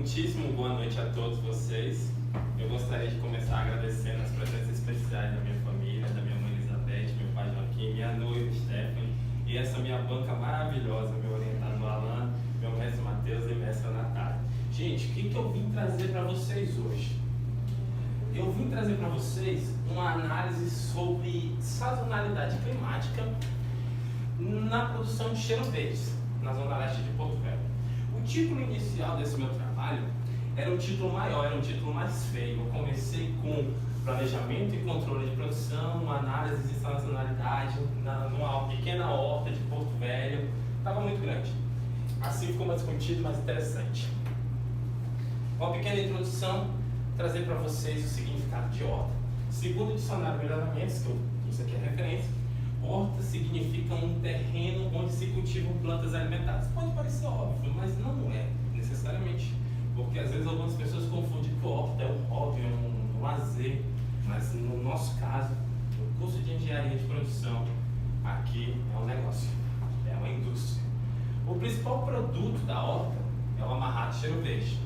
Muitíssimo boa noite a todos vocês. Eu gostaria de começar agradecendo as presenças especiais da minha família, da minha mãe Elizabeth, meu pai Joaquim, minha noiva Stephanie e essa minha banca maravilhosa, meu orientador Alan, meu mestre Matheus e mestre Natália. Gente, o que eu vim trazer para vocês hoje? Eu vim trazer para vocês uma análise sobre sazonalidade climática na produção de cheiro verdes, na zona leste de Porto Velho. O título inicial desse meu trabalho era um título maior, era um título mais feio. Eu comecei com planejamento e controle de produção, uma análise de sazonalidade numa pequena horta de Porto Velho. Estava muito grande. Assim ficou mais contido, mais interessante. Uma pequena introdução, trazer para vocês o significado de horta. Segundo o dicionário Melhoramentos, que isso aqui é referência, horta significa um terreno onde se cultivam plantas alimentares. Pode parecer óbvio, mas não é necessariamente. Porque às vezes algumas pessoas confundem que horta é um hobby, um lazer. Mas no nosso caso, no curso de engenharia de produção, aqui é um negócio, é uma indústria. O principal produto da horta é o amarrado de cheiro verde.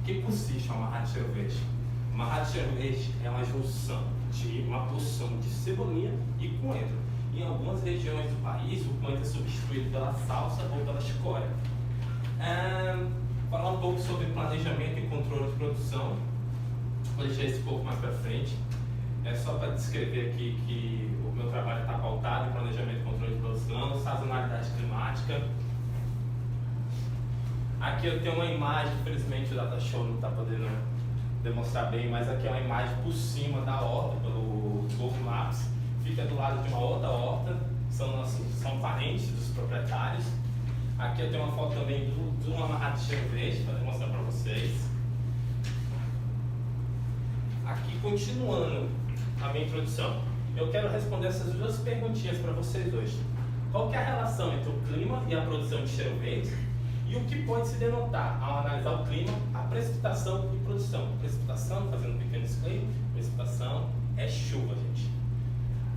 O que consiste o amarrado de cheiro verde? O amarrado de cheiro verde é uma junção de uma porção de cebolinha e coentro. Em algumas regiões do país, o coentro é substituído pela salsa ou pela chicória. Falar um pouco sobre planejamento e controle de produção. Vou deixar isso um pouco mais para frente. É só para descrever aqui que o meu trabalho está pautado em planejamento e controle de produção, sazonalidade climática. Aqui eu tenho uma imagem, infelizmente o Data Show não está podendo demonstrar bem, mas aqui é uma imagem por cima da horta, pelo Google Maps. Fica do lado de uma outra horta, são parentes dos proprietários. Aqui eu tenho uma foto também de um amarrado de cheiro verde, para demonstrar para vocês. Aqui, continuando a minha introdução, eu quero responder essas duas perguntinhas para vocês hoje. Qual que é a relação entre o clima e a produção de cheiro verde? E o que pode se denotar ao analisar o clima, a precipitação e produção? Precipitação, fazendo um pequeno disclaimer, precipitação é chuva, gente.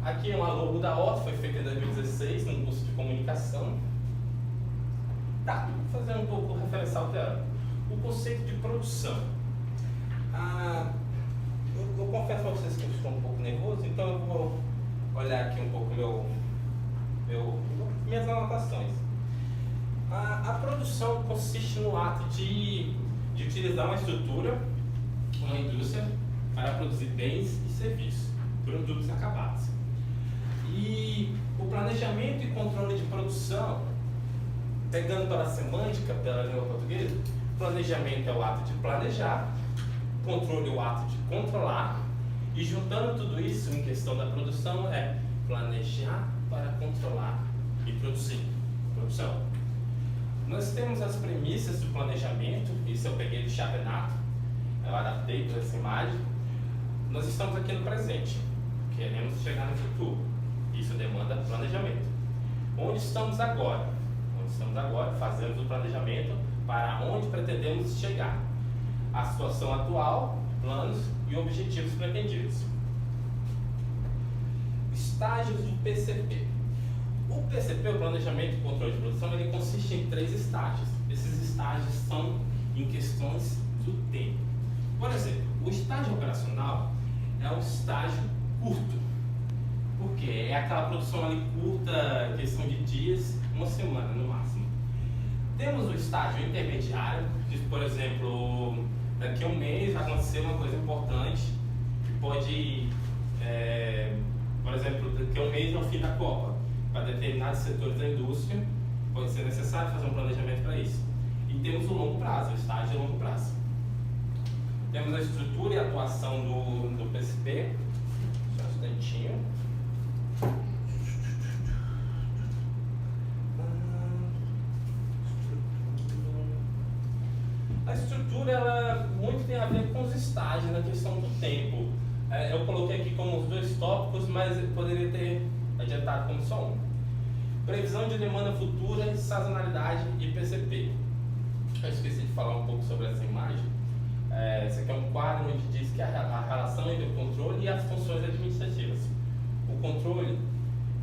Aqui é uma logo da horta, foi feita em 2016, num curso de comunicação. Tá, vou fazer um pouco referencial teórico. O conceito de produção. Eu confesso para vocês que eu estou um pouco nervoso, então eu vou olhar aqui um pouco minhas anotações. A produção consiste no ato de utilizar uma estrutura, uma indústria, para produzir bens e serviços, produtos acabados. E o planejamento e controle de produção, pegando pela semântica, pela língua portuguesa, planejamento é o ato de planejar, controle é o ato de controlar, e juntando tudo isso em questão da produção é planejar para controlar e produzir. Produção. Nós temos as premissas do planejamento, isso eu peguei do Chavenato, eu adaptei para essa imagem. Nós estamos aqui no presente, queremos chegar no futuro, isso demanda planejamento. Onde estamos agora? Onde estamos agora, fazemos o planejamento para onde pretendemos chegar. A situação atual, planos e objetivos pretendidos. Estágios do PCP. O PCP, o Planejamento e Controle de Produção, ele consiste em 3 estágios. Esses estágios são em questões do tempo. Por exemplo, o estágio operacional é um estágio curto. Por quê? É aquela produção ali curta, questão de dias, uma semana no máximo. Temos o estágio intermediário, que, por exemplo, daqui a um mês vai acontecer uma coisa importante, que pode, por exemplo, daqui a um mês é o fim da Copa. Para determinados setores da indústria, pode ser necessário fazer um planejamento para isso. E temos o longo prazo, o estágio de longo prazo. Temos a estrutura e a atuação do PCP. Só um instantinho. A estrutura, ela muito tem a ver com os estágios, na questão do tempo. Eu coloquei aqui como os 2 tópicos, mas eu poderia ter adiantado como só um. Previsão de demanda futura, sazonalidade e PCP. Eu esqueci de falar um pouco sobre essa imagem. Esse aqui é um quadro onde diz que a relação entre o controle e as funções administrativas. O controle,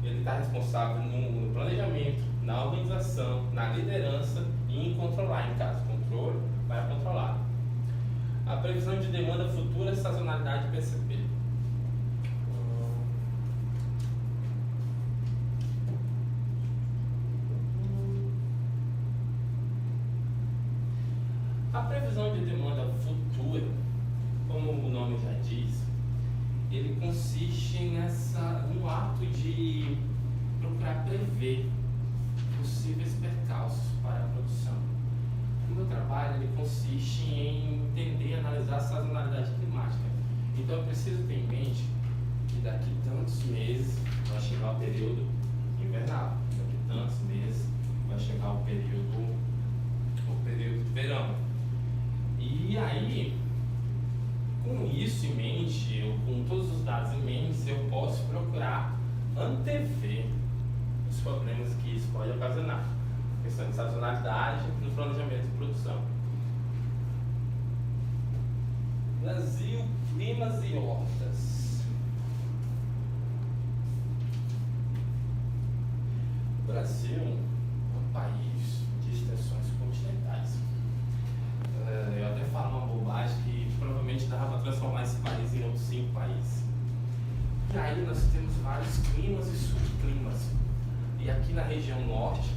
ele está responsável no planejamento, na organização, na liderança e em controlar, em caso controle, vai controlar. A previsão de demanda futura, sazonalidade PCP. A previsão de demanda futura, como o nome já diz, ele consiste no ato de procurar prever possíveis percalços para a produção. O meu trabalho ele consiste em entender e analisar a sazonalidade climática. Então eu preciso ter em mente que daqui tantos meses vai chegar o período invernal, daqui tantos meses vai chegar o período de verão. E aí, com isso em mente, com todos os dados em mente, eu posso procurar antever os problemas que isso pode ocasionar. Questão de sazonalidade no planejamento de produção. Brasil, climas e hortas. O Brasil é um país de extensões continentais. Eu até falo uma bobagem que provavelmente dava para transformar esse país em outros 5 países. E aí nós temos vários climas e subclimas. E aqui na região norte,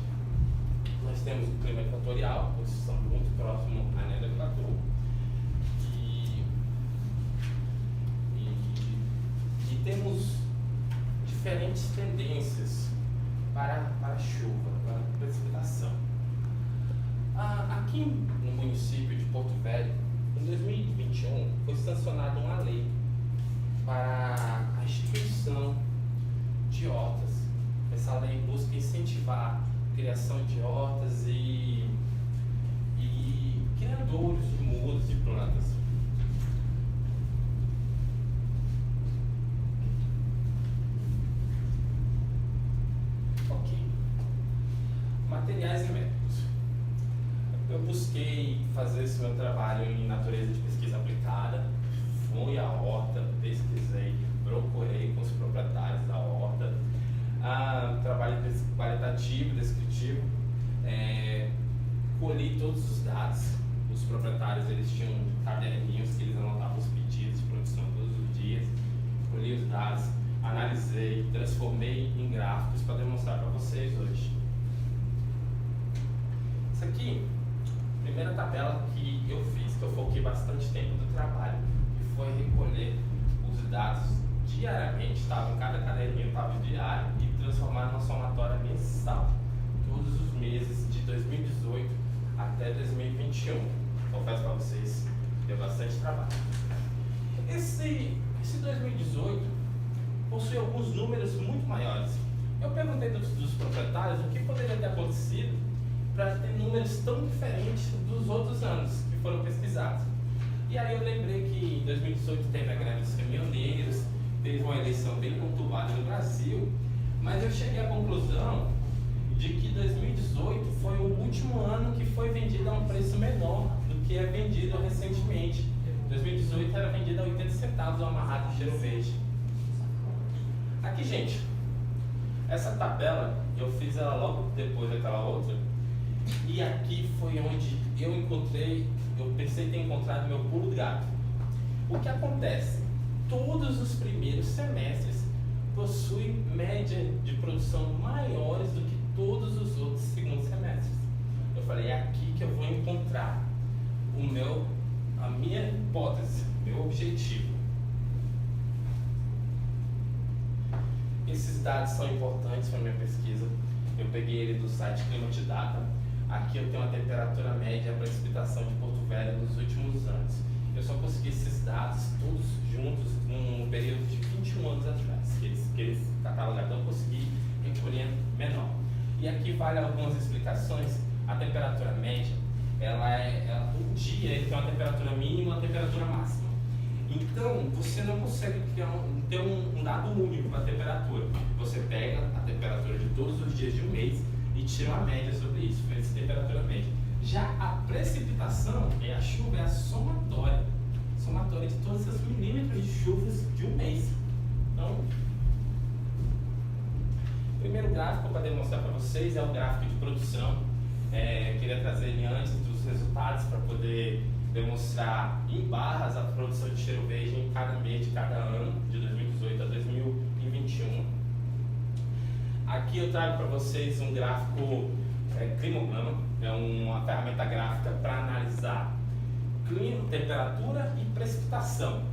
nós temos o clima equatorial, posição muito próximo à linha do Equador. E temos diferentes tendências para a chuva, para a precipitação. Aqui no município de Porto Velho, em 2021, foi sancionada uma lei para a instituição de hortas. Essa lei busca incentivar a criação de hortas e criadores de mudas e plantas. Ok. Materiais e métodos. Eu busquei fazer esse meu trabalho em natureza de pesquisa aplicada, fui à horta, pesquisei, procurei com os proprietários da horta, trabalho qualitativo, descritivo, colhi todos os dados. Os proprietários eles tinham caderninhos que eles anotavam os pedidos de produção todos os dias, colhi os dados, analisei, transformei em gráficos para demonstrar para vocês hoje. Isso aqui, primeira tabela que eu fiz, que eu foquei bastante tempo do trabalho, que foi recolher os dados diariamente, estava em cada caderninho, estava diário, e transformar numa somatória mensal, todos os meses de 2018 até 2021. Confesso para vocês, deu bastante trabalho. Esse 2018 possui alguns números muito maiores. Eu perguntei dos proprietários o que poderia ter acontecido para ter números tão diferentes dos outros anos que foram pesquisados. E aí eu lembrei que em 2018 teve a greve dos caminhoneiros, teve uma eleição bem conturbada no Brasil, mas eu cheguei à conclusão de que 2018 foi o último ano que foi vendido a um preço menor do que é vendido recentemente. 2018 era vendido a 80 centavos o amarrado de cheiro verde. Aqui, gente, essa tabela eu fiz ela logo depois daquela outra. E aqui foi onde eu pensei ter encontrado meu pulo do gato. O que acontece? Todos os primeiros semestres possuem média de produção maiores do que todos os outros segundos semestres. Eu falei, é aqui que eu vou encontrar a minha hipótese, meu objetivo. Esses dados são importantes para a minha pesquisa. Eu peguei ele do site Climatidata. Aqui eu tenho a temperatura média e a precipitação de Porto Velho nos últimos anos. Eu só consegui esses dados todos juntos num período de 21 anos atrás, que eles catalogaram, então eu consegui recolher menor. E aqui vale algumas explicações. A temperatura média, um dia ele tem uma temperatura mínima e uma temperatura máxima. Então, você não consegue ter um dado único para a temperatura. Você pega a temperatura de todos os dias de um mês e tira uma média sobre isso, essa temperatura média. Já a precipitação, a chuva, é a somatória de todos esses milímetros de chuvas de um mês. Então, o primeiro gráfico para demonstrar para vocês é o gráfico de produção. Queria trazer ele antes dos resultados para poder demonstrar em barras a produção de cheiro verde em cada mês de cada ano, de 2018 a 2021. Aqui eu trago para vocês um gráfico climograma, é uma ferramenta gráfica para analisar clima, temperatura e precipitação.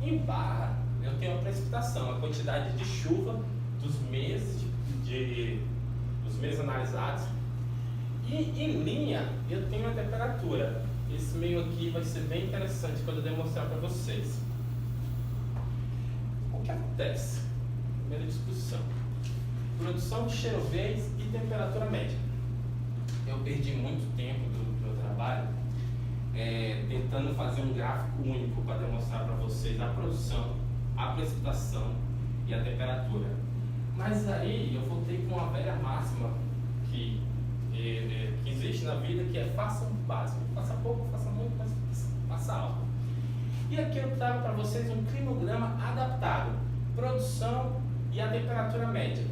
Em barra eu tenho a precipitação, a quantidade de chuva dos meses dos meses analisados, e em linha eu tenho a temperatura. Esse meio aqui vai ser bem interessante quando eu demonstrar para vocês. O que acontece? Primeira discussão: produção de cheiro verde e temperatura média. Eu perdi muito tempo do meu trabalho tentando fazer um gráfico único para demonstrar para vocês a produção, a precipitação e a temperatura. Mas aí eu voltei com a velha máxima que existe na vida, que é faça o básico, faça pouco, faça muito, mas faça algo. E aqui eu trago para vocês um climograma adaptado, produção e a temperatura média.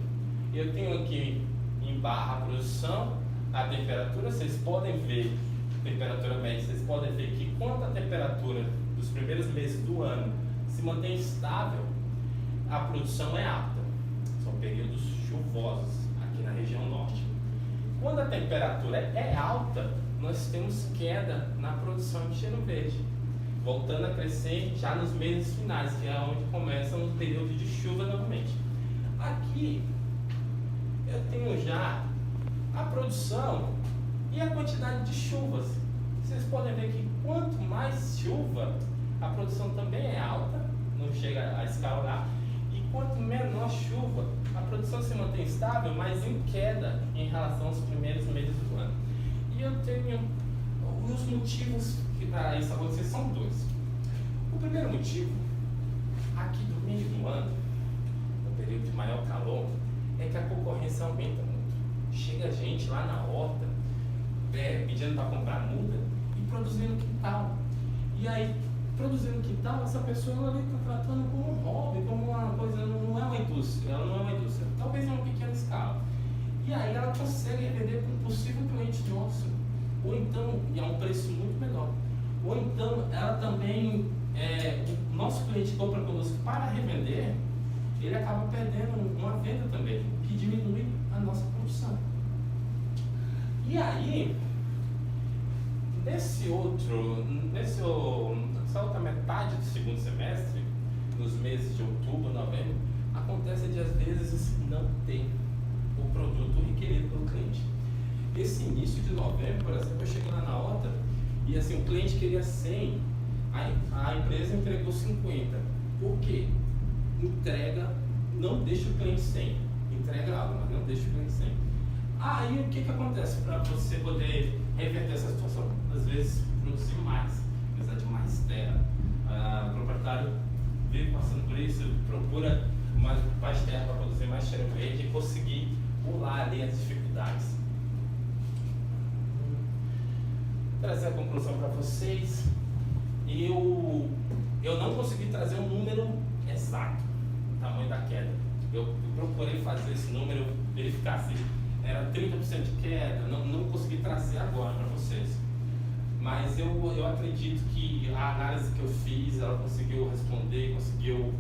Eu tenho aqui em barra a produção, a temperatura, vocês podem ver, temperatura média, vocês podem ver que quando a temperatura dos primeiros meses do ano se mantém estável, a produção é alta. São períodos chuvosos aqui na região norte. Quando a temperatura é alta, nós temos queda na produção de cheiro verde, voltando a crescer já nos meses finais, que é onde começa um período de chuva novamente. Aqui eu tenho já a produção e a quantidade de chuvas. Vocês podem ver que quanto mais chuva, a produção também é alta, não chega a escalonar, e quanto menor chuva, a produção se mantém estável, mas em queda em relação aos primeiros meses do ano. E eu tenho os motivos que para isso acontecer são dois. O primeiro motivo, aqui do meio do ano, no período de maior calor, é que a concorrência aumenta muito. Chega gente lá na horta pedindo para comprar muda e produzindo no quintal. E aí, produzindo no quintal, essa pessoa ali está tratando como um hobby, como uma coisa, não é uma indústria, ela não é uma indústria, talvez em uma pequena escala. E aí ela consegue vender para um possível cliente nosso, ou então, e a um preço muito melhor. Ou então, ela também, o nosso cliente compra conosco para revender, ele acaba perdendo uma venda também, que diminui a nossa produção. E aí, nessa outra metade do segundo semestre, nos meses de outubro, novembro, acontece de às vezes não ter o produto requerido pelo cliente. Esse início de novembro, por exemplo, eu cheguei lá na horta e assim, o cliente queria 100, a empresa entregou 50. Por quê? Entrega, não deixa o cliente sem. Entrega algo, mas não deixa o cliente sem. Aí o que acontece para você poder reverter essa situação? Às vezes produzir mais, precisar de mais terra. O proprietário vive passando por isso, procura mais terra para produzir mais cheiro verde e conseguir pular ali as dificuldades. Vou trazer a conclusão para vocês. Eu não consegui trazer um número exato do tamanho da queda. Eu procurei fazer esse número, verificar se era 30% de queda, não consegui trazer agora para vocês. Mas eu acredito que a análise que eu fiz, ela conseguiu responder, conseguiu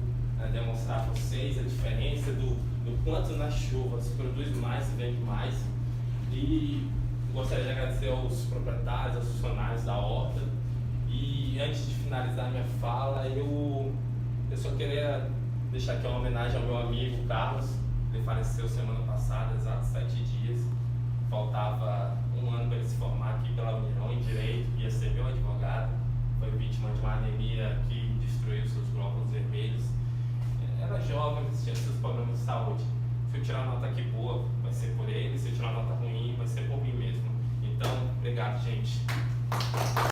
demonstrar a vocês a diferença do quanto na chuva se produz mais, se vende mais. E gostaria de agradecer aos proprietários, aos funcionários da horta. E antes de finalizar minha fala, eu só queria deixar aqui uma homenagem ao meu amigo Carlos. Ele faleceu semana passada, exatos 7 dias. Faltava um ano para ele se formar aqui pela União em Direito, ia ser meu advogado. Foi vítima de uma anemia que destruiu seus glóbulos vermelhos. Era jovem, tinha seus problemas de saúde. Se eu tirar nota aqui boa, vai ser por ele. Se eu tirar nota ruim, vai ser por mim mesmo. Então, obrigado, gente.